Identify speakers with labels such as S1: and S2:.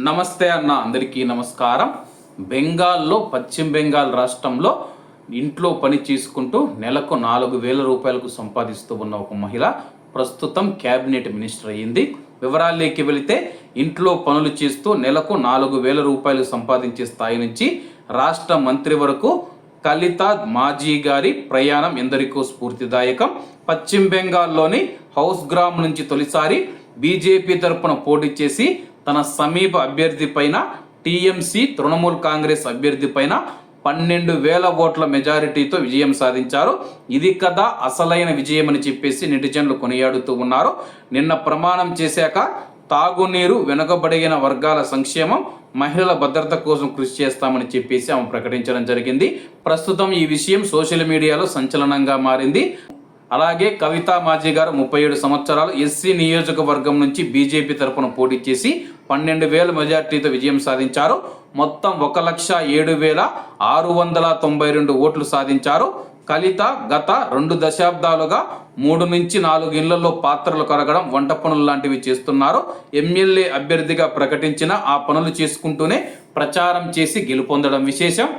S1: నమస్తే అన్న, అందరికీ నమస్కారం. బెంగాల్లో, పశ్చిమ బెంగాల్ రాష్ట్రంలో ఇంట్లో పని చేసుకుంటూ నెలకు 4,000 రూపాయలకు సంపాదిస్తూ ఉన్న ఒక మహిళ ప్రస్తుతం క్యాబినెట్ మినిస్టర్ అయ్యింది. వివరాల్లోకి వెళితే, ఇంట్లో పనులు చేస్తూ నెలకు 4,000 రూపాయలు సంపాదించే స్థాయి నుంచి రాష్ట్ర మంత్రి వరకు కలితా మాజీ గారి ప్రయాణం ఎందరికో స్ఫూర్తిదాయకం. పశ్చిమ బెంగాల్లోని హౌస్ గ్రామ్ నుంచి తొలిసారి బీజేపీ తరపున పోటీ చేసి తన సమీప అభ్యర్థి పైన, టీఎంసీ తృణమూల్ కాంగ్రెస్ అభ్యర్థి పైన 12,000 ఓట్ల మెజారిటీతో విజయం సాధించారు. ఇది కదా అసలైన విజయం అని చెప్పేసి నెటిజన్లు కొనియాడుతూ ఉన్నారు. నిన్న ప్రమాణం చేశాక తాగునీరు, వెనుకబడిన వర్గాల సంక్షేమం, మహిళల భద్రత కోసం కృషి చేస్తామని చెప్పేసి ఆమె ప్రకటించడం జరిగింది. ప్రస్తుతం ఈ విషయం సోషల్ మీడియాలో సంచలనంగా మారింది. అలాగే కవితా మాజీ గారు 37 సంవత్సరాలు, ఎస్సీ నియోజకవర్గం నుంచి బీజేపీ తరపున పోటీ చేసి 12,000 మెజార్టీతో విజయం సాధించారు. మొత్తం 1,07,692 ఓట్లు సాధించారు. కలిత గత 2 దశాబ్దాలుగా 3 నుంచి 4 ఇళ్లలో పాత్రలు కరగడం, వంట పనులు లాంటివి చేస్తున్నారు. ఎమ్మెల్యే అభ్యర్థిగా ప్రకటించిన ఆ పనులు చేసుకుంటూనే ప్రచారం చేసి గెలుపొందడం విశేషం.